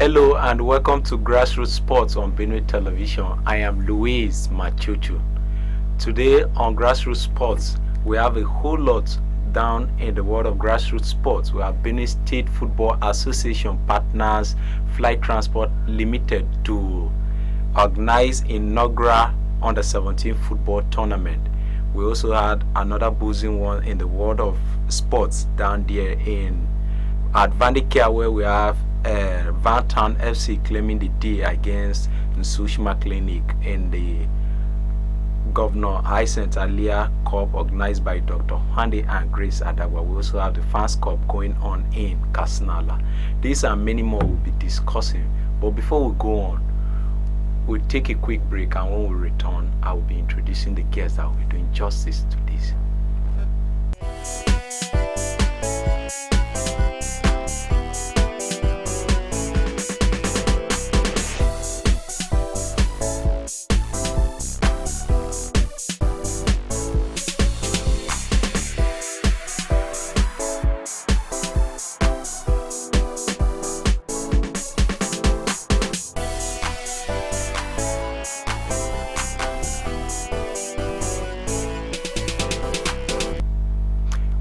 Hello and welcome to Grassroots Sports on Benue Television. I am Luis Machuchu. Today on Grassroots Sports, we have a whole lot down in the world of grassroots sports. We have Benue State Football Association partners Flight Transport Limited to organize inaugural under-17 football tournament. We also had another boozing one in the world of sports down there in at Vandicare, where we have Van Town FC claiming the day against Nsushima Clinic in the Governor Hyacinth Alia Cup organized by Dr. Hande and Grace Adagwa. We also have the Fans Cup going on in Kasinala. These and many more we'll be discussing. But before we go on, we'll take a quick break, and when we return, I will be introducing the guests that will be doing justice to this.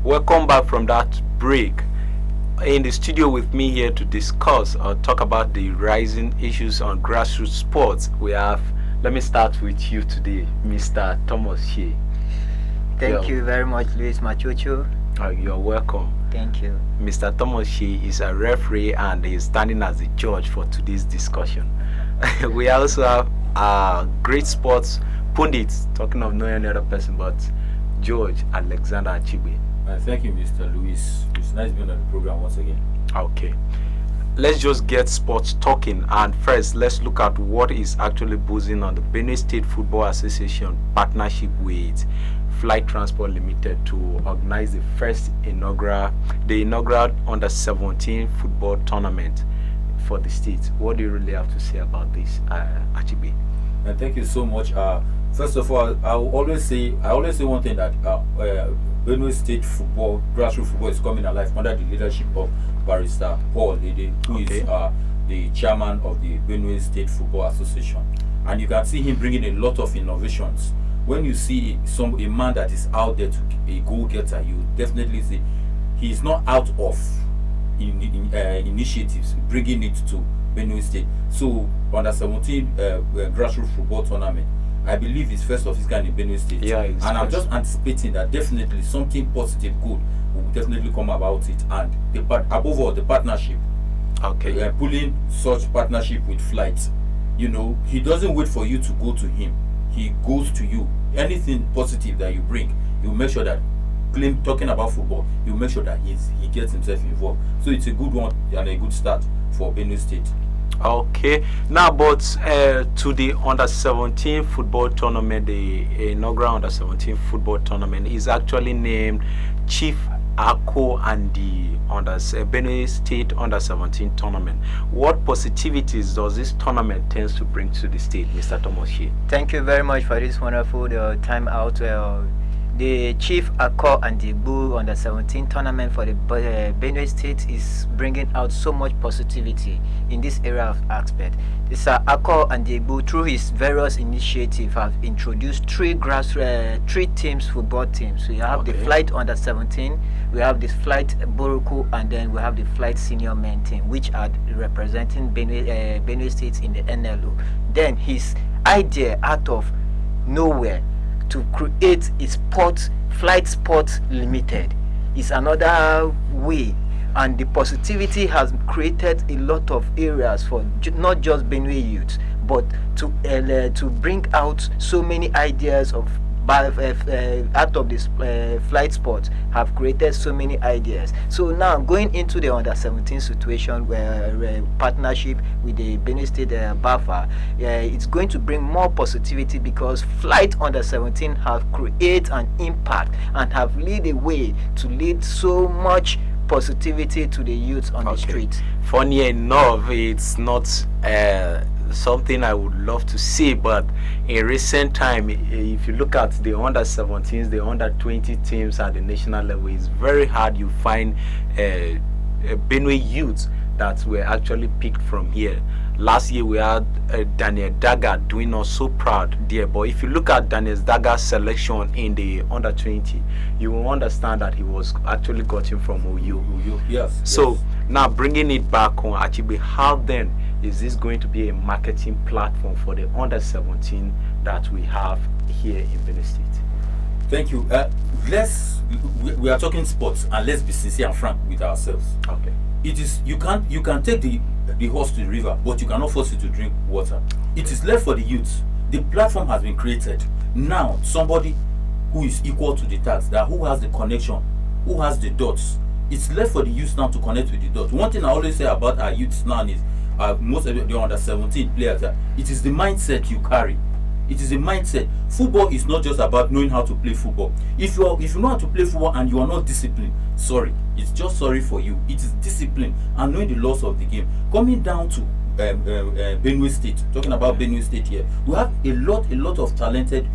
Welcome back from that break. In the studio with me here to discuss or talk about the rising issues on grassroots sports, we have, let me start with you today, Mr. Thomas Shea. Thank you very much, Luis Machuchu. You're welcome. Thank you. Mr. Thomas Shea is a referee and he's standing as the judge for today's discussion. We also have great sports pundits, talking of no any other person but George Alexander Achigbe. Thank you, Mr. Luis. It's nice being on the program once again. Okay. Let's just get sports talking, and first let's look at what is actually boozing on the Benue State Football Association partnership with Flight Transport Limited to organize the inaugural under-17 football tournament for the state. What do you really have to say about this, Achibe? And thank you so much. First of all, I always say one thing, that Benue State football, grassroots football, is coming alive under the leadership of Barrister Paul Lede, who is the chairman of the Benue State Football Association. And you can see him bringing a lot of innovations. When you see a man that is out there to a goal-getter, you definitely see he is not out of initiatives, bringing it to Benue State. So, under 17 grassroots football tournament, I believe it's first of its kind in Benue State. Yeah, and I'm just anticipating that definitely something positive, good, will definitely come about it. And above all, the partnership. Okay. Pulling such partnership with Flight. You know, he doesn't wait for you to go to him. He goes to you. Anything positive that you bring, he will make sure that, talking about football, he will make sure that he gets himself involved. So it's a good one and a good start for Benue State. Okay, now but to the under-17 football tournament, the inaugural under-17 football tournament is actually named Chief Ako and the Benue State under-17 tournament. What positivities does this tournament tend to bring to the state, Mr. Thomas Shea? Thank you very much for this wonderful time out. The Chief Ako and the Boo under-17 tournament for the Benue State is bringing out so much positivity in this area of aspect. This Ako and the Boo, through his various initiatives, have introduced three teams, football teams. We have the Flight under-17, we have the Flight Boruku, and then we have the Flight Senior Men team, which are representing Benue State in the NLO. Then his idea out of nowhere to create a Flight Sports Limited is another way, and the positivity has created a lot of areas for not just Benue youth, but to bring out so many ideas of out of this Flight Sports have created so many ideas. So now going into the under-17 situation, where partnership with the Benue State BAFA, it's going to bring more positivity, because Flight under-17 have created an impact and have lead the way to lead so much positivity to the youth on the streets. Funny enough, it's not something I would love to see, but in recent time, if you look at the under-17s, the under-20 teams at the national level, it's very hard you find Benue youths that were actually picked from here. Last year we had Daniel Dagger doing us so proud there. But if you look at Daniel Dagger's selection in the under 20, you will understand that he was actually gotten from Oyo. Yes. So yes. now bringing it back on Achibe, how then is this going to be a marketing platform for the under 17 that we have here in Benin State? Thank you. We are talking sports, and let's be sincere and frank with ourselves. Okay. It is you can take the horse to the river, but you cannot force it to drink water. It is left for the youth. The platform has been created. Now somebody who is equal to the task, that who has the connection, who has the dots. It's left for the youth now to connect with the dots. One thing I always say about our youths now is most of the under 17 players, it is the mindset you carry. It is a mindset. Football is not just about knowing how to play football. If you know how to play football and you are not disciplined, sorry, it's just sorry for you. It is discipline and knowing the laws of the game. Coming down to Benue State, talking about Benue State here, we have a lot of talented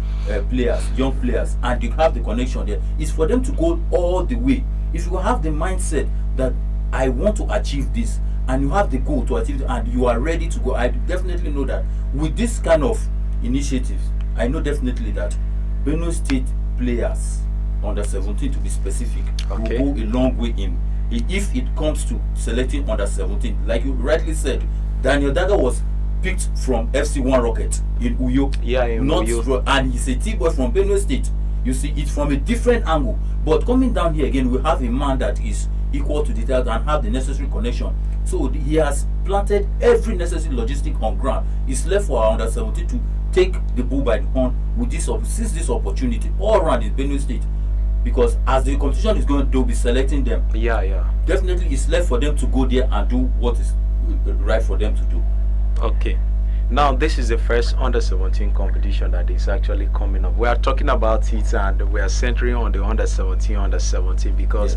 players, young players, and you have the connection there. It's for them to go all the way. If you have the mindset that I want to achieve this, and you have the goal to achieve it, and you are ready to go, I definitely know that with this kind of initiatives, I know definitely that Benue State players under 17, to be specific, okay, will go a long way in if it comes to selecting under 17. Like you rightly said, Daniel Dagger was picked from FC1 Rocket in Uyo. Yeah, in Uyo. And he's a T-boy from Benue State. You see, it's from a different angle. But coming down here again, we have a man that is equal to the task and have the necessary connection. So he has planted every necessary logistic on ground. It's left for our under 17 to take the bull by the horn with seize this opportunity all around in Benue State, because as the competition is going, they'll be selecting them. Definitely it's left for them to go there and do what is right for them to do. Okay, now this is the first under 17 competition that is actually coming up. We are talking about it and we are centering on the under 17 because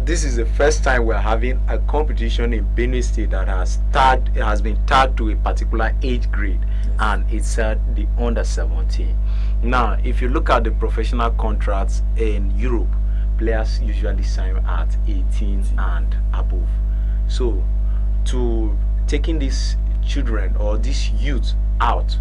this is the first time we are having a competition in Benue State that has been tagged to a particular age grade, and it's the under 17. Now if you look at the professional contracts in Europe, players usually sign at 18 and above. So to taking these children or these youth out,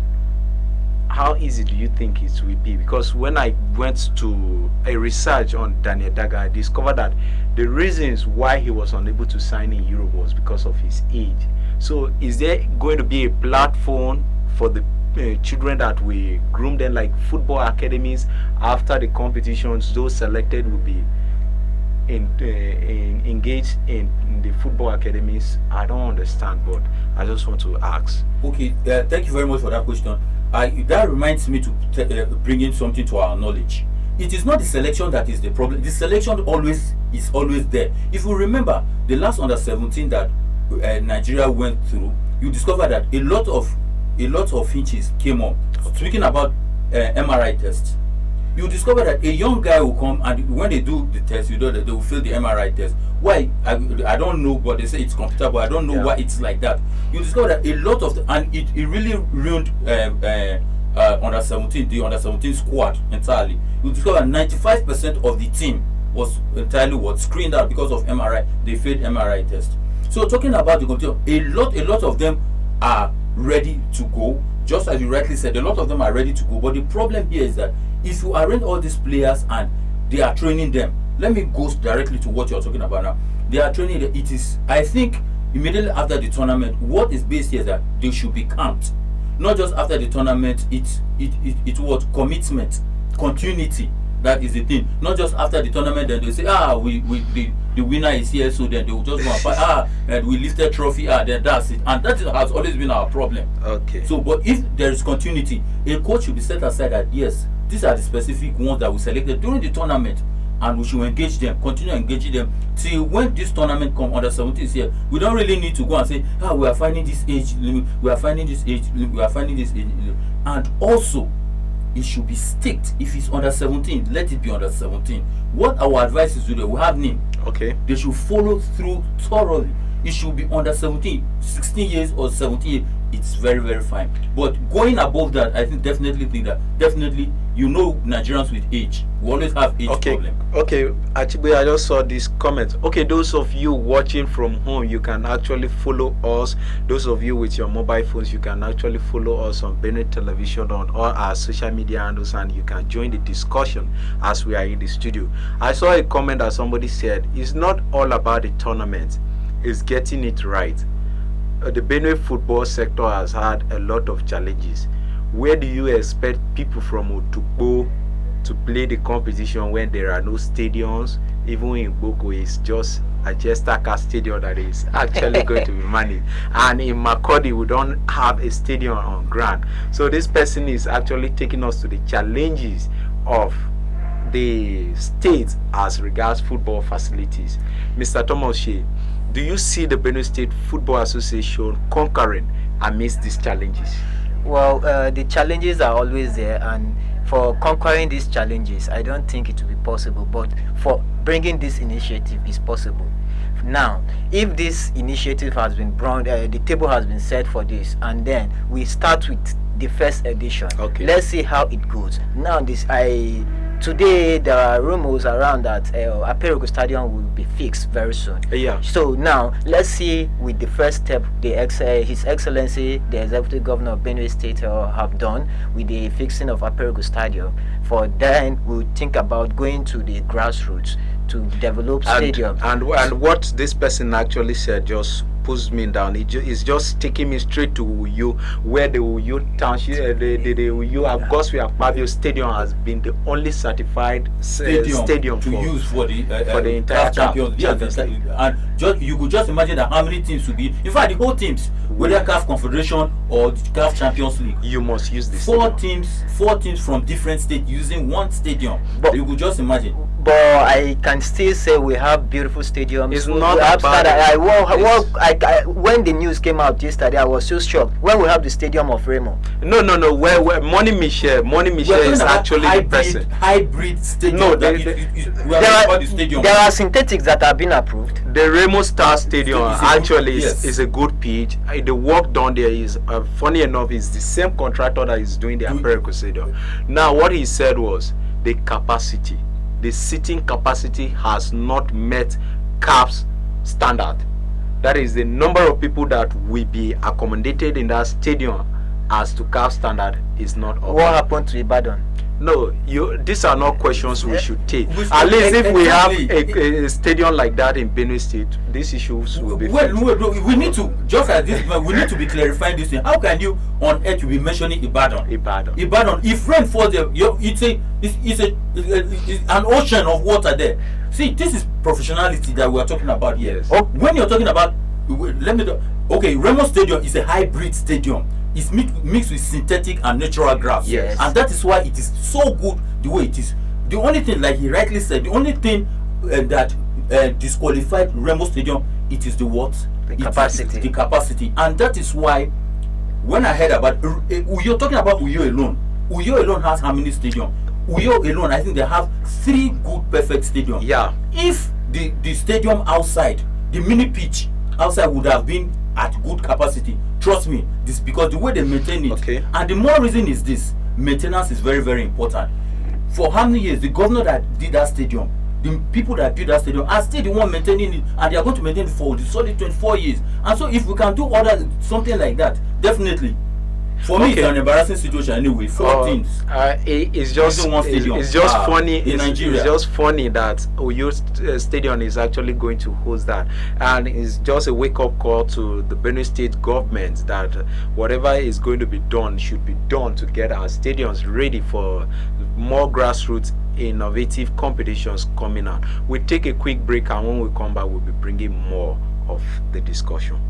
how easy do you think it will be? Because when I went to a research on Daniel Dagger, I discovered that the reasons why he was unable to sign in Europe was because of his age. So is there going to be a platform for the children that we groom them, like football academies? After the competitions, those selected will be engaged in the football academies? I don't understand, but I just want to ask. Okay, thank you very much for that question. That reminds me to bring in something to our knowledge. It is not the selection that is the problem. The selection is always there. If you remember the last under 17 that Nigeria went through, you discover that a lot of hinges came up. Speaking about MRI tests, you discover that a young guy will come, and when they do the test, you know that they will fail the MRI test. Why? I don't know, but they say it's computer, but I don't know why it's like that. You discover that a lot of and it really ruined under 17, the under 17 squad entirely. You discover 95% of the team was entirely screened out because of MRI. They failed MRI test. So talking about the competition, a lot of them are ready to go. Just as you rightly said, a lot of them are ready to go. But the problem here is that if you arrange all these players and they are training them, let me go directly to what you're talking about now. They are training them. It is, I think, immediately after the tournament, what is based here is that they should be camped. Not just after the tournament, it was commitment, continuity. That is the thing. Not just after the tournament, then they say, the winner is here, so then they will just go and fight. And we lifted trophy. Then that's it. And that has always been our problem. Okay. So, but if there is continuity, a coach should be set aside that yes, these are the specific ones that we selected during the tournament, and we should engage them, continue engaging them till when this tournament come under 17 here. We don't really need to go and say, we are finding this age limit, we are finding this age limit, we are finding this age limit. And also, it should be sticked. If it's under 17, let it be under 17. What our advice is to do, we have name. Okay. They should follow through thoroughly. It should be under 17, 16 years or 17 years. it's very, very fine. But going above that, I think definitely Nigerians with age, we always have age problem. Okay, actually, I just saw this comment. Okay, those of you watching from home, you can actually follow us. Those of you with your mobile phones, you can actually follow us on Benin Television on all our social media handles, and you can join the discussion as we are in the studio. I saw a comment that somebody said, it's not all about the tournament, it's getting it right. The Benue football sector has had a lot of challenges. Where do you expect people from Otukpo to play the competition when there are no stadiums? Even in Boko, it's just a Jestaka stadium that is actually going to be managed. And in Makodi, we don't have a stadium on ground. So this person is actually taking us to the challenges of the state as regards football facilities. Mr. Thomas Shea, do you see the Benue State Football Association conquering amidst these challenges? Well, the challenges are always there, and for conquering these challenges, I don't think it will be possible. But for bringing this initiative is possible. Now, if this initiative has been brought, the table has been set for this, and then we start with the first edition. Okay. Let's see how it goes. Now, today there are rumors around that Aperogo Stadium will be fixed very soon. Yeah. So now let's see with the first step His Excellency the Executive Governor of Benue State have done with the fixing of Aperogo Stadium. For then we'll think about going to the grassroots to develop stadiums. And what this person actually said just pulls me down. It's just taking me straight to Uyo, where the Uyo township, the Uyo Agoswe Akpabio Stadium has been the only certified stadium to use for the entire champions. Yes, and you could just imagine that how many teams to be. In fact, the whole teams, whether CAF Confederation or the CAF Champions League, you must use this. Four teams from different states using one stadium. But you could just imagine. But I can still say we have beautiful stadiums. It's not about when the news came out yesterday, I was so shocked. When we have the stadium of Remo. No. Where Money Michel is actually the person. Hybrid stadium. No, there are synthetics that have been approved. The Remo Star Stadium actually is a good pitch. The work done there is funny enough is the same contractor that is doing the Aperogo Stadium. Now, what he said was the capacity. The seating capacity has not met CAF's standard. That is the number of people that will be accommodated in that stadium as to CAF standard is not up. What happened to Ibadan? No, these are not questions we should take. At least if we have a stadium like that in Benue State, these issues will be fixed. We need to, just at this moment, we need to be clarifying this thing. How can you on earth be mentioning Ibadan? If rain falls there, it's an ocean of water there. See, this is professionality that we are talking about here. Yes. When you're talking about, Remo Stadium is a hybrid stadium. It's mixed with synthetic and natural grass. Yes. And that is why it is so good the way it is. The only thing, like he rightly said, the only thing that disqualified Remo Stadium, it is the what? The capacity. The capacity. And that is why, when I heard about you're talking about Uyo alone. Uyo alone has how many stadiums? Uyo alone, I think they have 3 good perfect stadiums. Yeah. If the stadium outside, the mini pitch outside would have been at good capacity, trust me, this because the way they maintain it. Okay. And the more reason is this: maintenance is very, very important. For how many years the governor that did that stadium, the people that built that stadium are still the one maintaining it, and they are going to maintain it for the solid 24 years. And so if we can do something like that, definitely. For me, it's an embarrassing situation anyway. 4 teams. It's just funny in Nigeria. It's just funny that Oyo Stadium is actually going to host that, and it's just a wake-up call to the Benue State government that whatever is going to be done should be done to get our stadiums ready for more grassroots innovative competitions coming out. We'll take a quick break, and when we come back, we'll be bringing more of the discussion.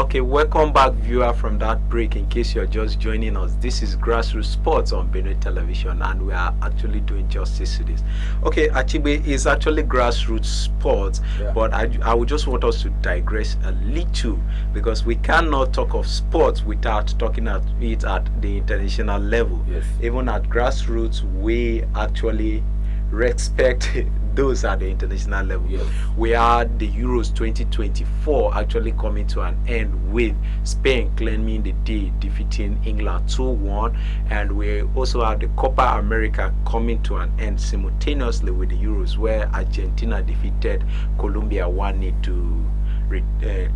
Okay, welcome back, viewer, from that break. In case you're just joining us, this is Grassroots Sports on Benue Television, and we are actually doing justice to this. Okay, Achibe is actually Grassroots Sports, but I would just want us to digress a little, because we cannot talk of sports without talking at it at the international level. Yes. Even at Grassroots, we actually respect those at the international level. Yes. We had the Euros 2024 actually coming to an end with Spain claiming the day, defeating England 2-1, and we also had the Copa America coming to an end simultaneously with the Euros, where Argentina defeated Colombia 1-0 to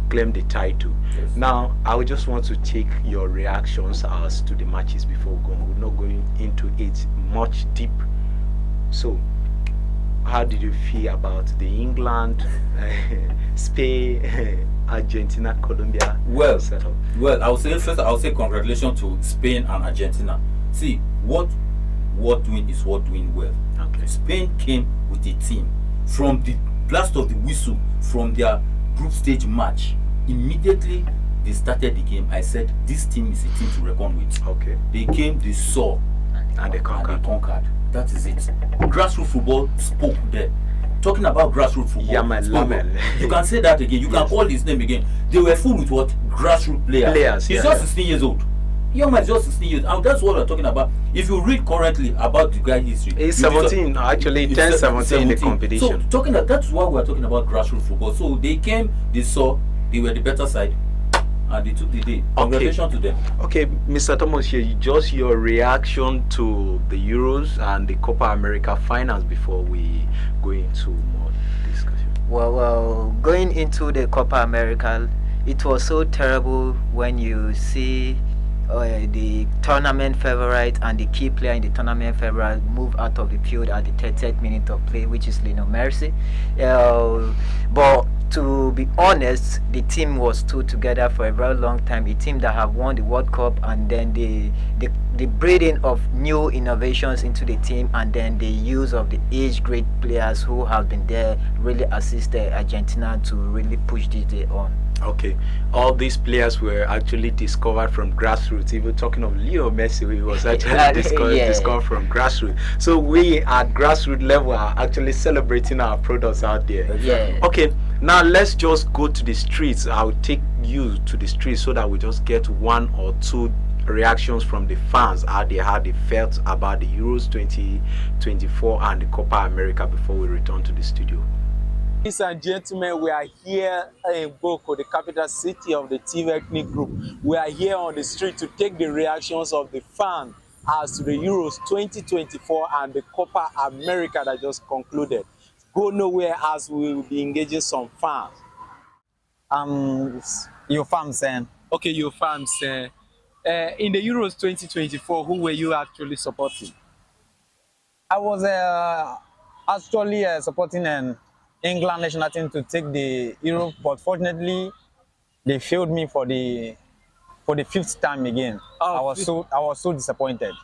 claim the title. Yes. Now, I would just want to take your reactions as to the matches before we go. We're not going into it much deep. So, how did you feel about the England, Spain, Argentina, Colombia setup? Well, I would say first, I would say congratulations to Spain and Argentina. See, what doing is what doing well. Okay. Spain came with a team from the blast of the whistle from their group stage match. Immediately they started the game, I said this team is a team to reckon with. Okay. They came, they saw, And they conquered. That is it. Grassroots football spoke there. Talking about grassroots football, you can say that again. You can call his name again. They were full with what? Grassroots players. He's just 16 years old. Young man is just 16 years old. That's what we're talking about. If you read currently about the guy's history, he's 17, actually 10-17 in the competition. So that's why we're talking about grassroots football. So they came, they saw, they were the better side, and they took the day. Congratulations to them. Okay, Mr. Thomas here, just your reaction to the Euros and the Copa America finals before we go into more discussion. Well, going into the Copa America, it was so terrible when you see the tournament favorite and the key player in the tournament favorite move out of the field at the 30th minute of play, which is Lionel Messi. But to be honest, the team was stood together for a very long time. A team that have won the World Cup, and then the breeding of new innovations into the team, and then the use of the age great players who have been there really assisted Argentina to really push this day on. Okay, all these players were actually discovered from grassroots. Even talking of Leo Messi, he was actually discovered from grassroots. So we at grassroots level are actually celebrating our products out there. Yeah. Okay, now let's just go to the streets. I'll take you to the streets so that we just get one or two reactions from the fans, how they felt about the Euros 2024 and the Copa America before we return to the studio. Ladies and gentlemen, we are here in Boko, the capital city of the TV Ethnic Group. We are here on the street to take the reactions of the fans as to the Euros 2024 and the Copa America that just concluded. Go nowhere as we will be engaging some fans. Your fans, Okay, your fans. In the Euros 2024, who were you actually supporting? I was actually supporting England national team to take the Europe, but fortunately, they failed me for the fifth time again. I was so disappointed.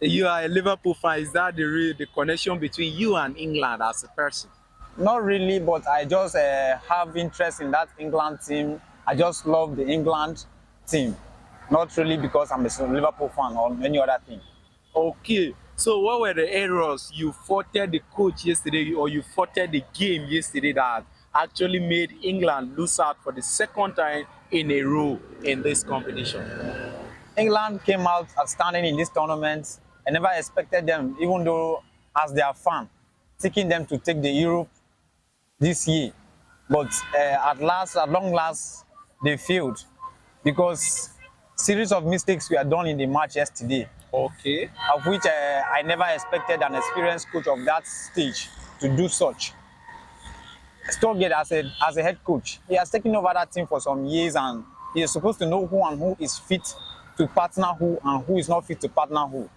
You are a Liverpool fan. Is that the connection between you and England as a person? Not really, but I just have interest in that England team. I just love the England team. Not really because I'm a Liverpool fan or any other thing. Okay. So what were the errors you faulted the coach yesterday, or you faulted the game yesterday that actually made England lose out for the second time in a row in this competition? England came out outstanding in this tournament. I never expected them, even though as their fan, taking them to take the Europe this year. But at long last, they failed because series of mistakes were done in the match yesterday. Okay. Of which I never expected an experienced coach of that stage to do such. Stogate as a head coach, he has taken over that team for some years, and he is supposed to know who and who is fit to partner who and who is not fit to partner who.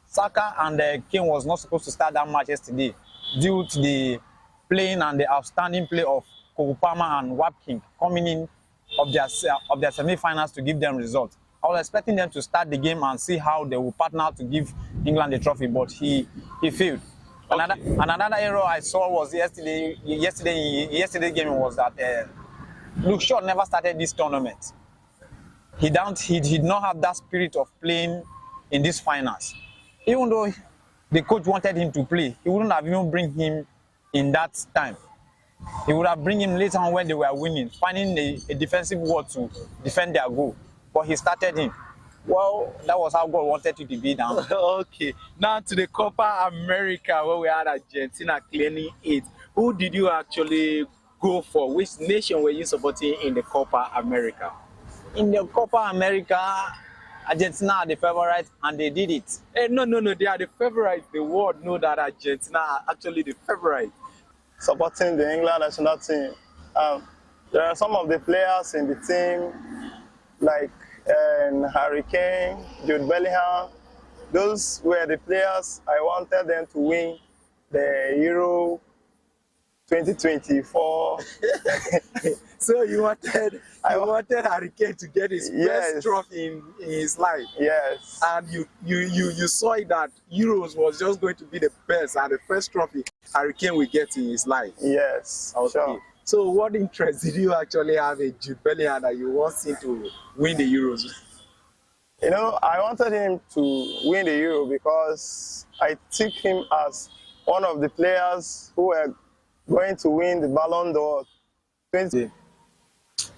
Saka and Kane was not supposed to start that match yesterday due to the playing and the outstanding play of Kopama and Watkins coming in of their semi-finals to give them results. I was expecting them to start the game and see how they will partner to give England the trophy, but he failed. Okay. Another error I saw was yesterday game was that Luke Shaw never started this tournament. He did not have that spirit of playing in these finals. Even though the coach wanted him to play, he wouldn't have even bring him in that time. He would have bring him later on when they were winning, finding a defensive wall to defend their goal. But he started him. Well, that was how God wanted it to be done. Okay, now to the Copa America where we had Argentina claiming it. Who did you actually go for? Which nation were you supporting in the Copa America? In the Copa America, Argentina are the favorite and they did it. No, they are the favorites. The world know that Argentina are actually the favorite. Supporting the England national team. There are some of the players in the team, like Harry Kane, Jude Bellingham. Those were the players I wanted them to win the Euro 2024. So you wanted Harry Kane to get his first trophy in his life. Yes. And you saw it that Euros was just going to be the best and the first trophy Harry Kane will get in his life. Yes. Okay. Sure. So what interest did you actually have in Jude Bellingham that you want him to win the Euros? You know, I wanted him to win the Euro because I took him as one of the players who were going to win the Ballon d'Or 20.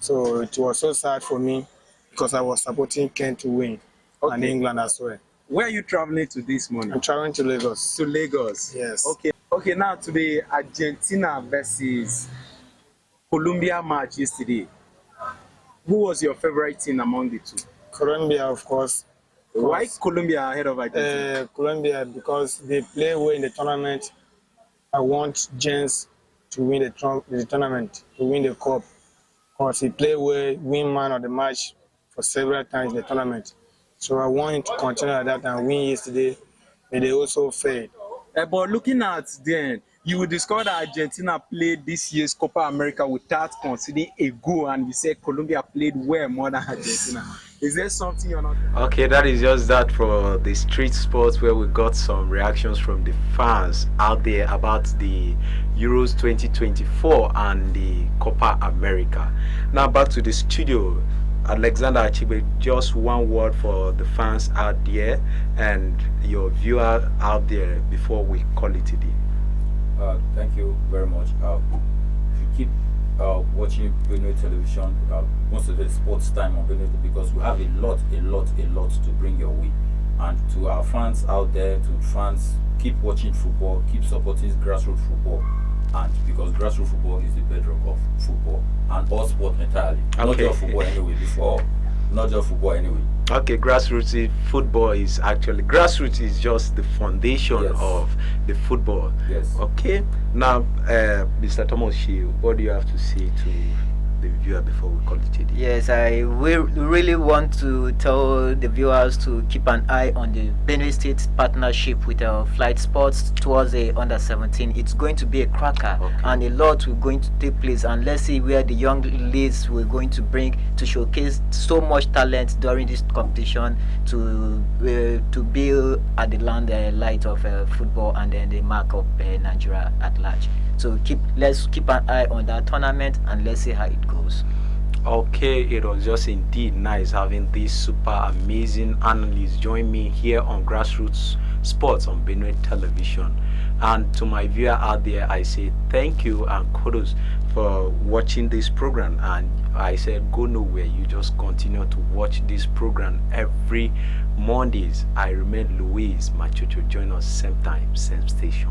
So it was so sad for me because I was supporting Ken to win and England as well. Where are you traveling to this morning? I'm traveling to Lagos. To Lagos? Yes. Okay, now to the Argentina versus Colombia match yesterday. Who was your favorite team among the two? Colombia, of course. Why Colombia ahead of Argentina? Colombia, because they play well in the tournament. I want Jens to win the tournament, to win the cup. Because he played well, win man of the match for several times in the tournament. So I want him to continue like that and win yesterday, but they also failed. But looking at then, you will discover that Argentina played this year's Copa America without conceding a goal, and you said Colombia played well more than Argentina. Is there something you're not? Okay, that is just that for the street sports where we got some reactions from the fans out there about the Euros 2024 and the Copa America. Now back to the studio. Alexander Achibe, just one word for the fans out there and your viewer out there before we call it a day. Thank you very much. If you keep watching Benue television, most of the sports time on Benue, because we have a lot to bring your way. And to our fans out there, to fans, keep watching football, keep supporting grassroots football. And because grassroots football is the bedrock of football and all sport entirely. Not just football anyway, not just football anyway. Okay, grassroots football is actually, grassroots is just the foundation of the football. Yes. Okay, now Mr. Thomas Shee, what do you have to say to the viewer before we call it a day? Yes, I will really want to tell the viewers to keep an eye on the Benue State partnership with Flight Sports towards the under-17. It's going to be a cracker, and a lot will going to take place, and let's see where the young leads we're going to bring to showcase so much talent during this competition to build at the land light of football and then the mark of Nigeria at large. So let's keep an eye on that tournament and let's see how it goes. Okay, it was just indeed nice having this super amazing analyst join me here on Grassroots Sports on Benue Television. And to my viewer out there, I say thank you and kudos for watching this program. And I said go nowhere, you just continue to watch this program every Mondays. I remain Louise Machucho. Join us same time, same station.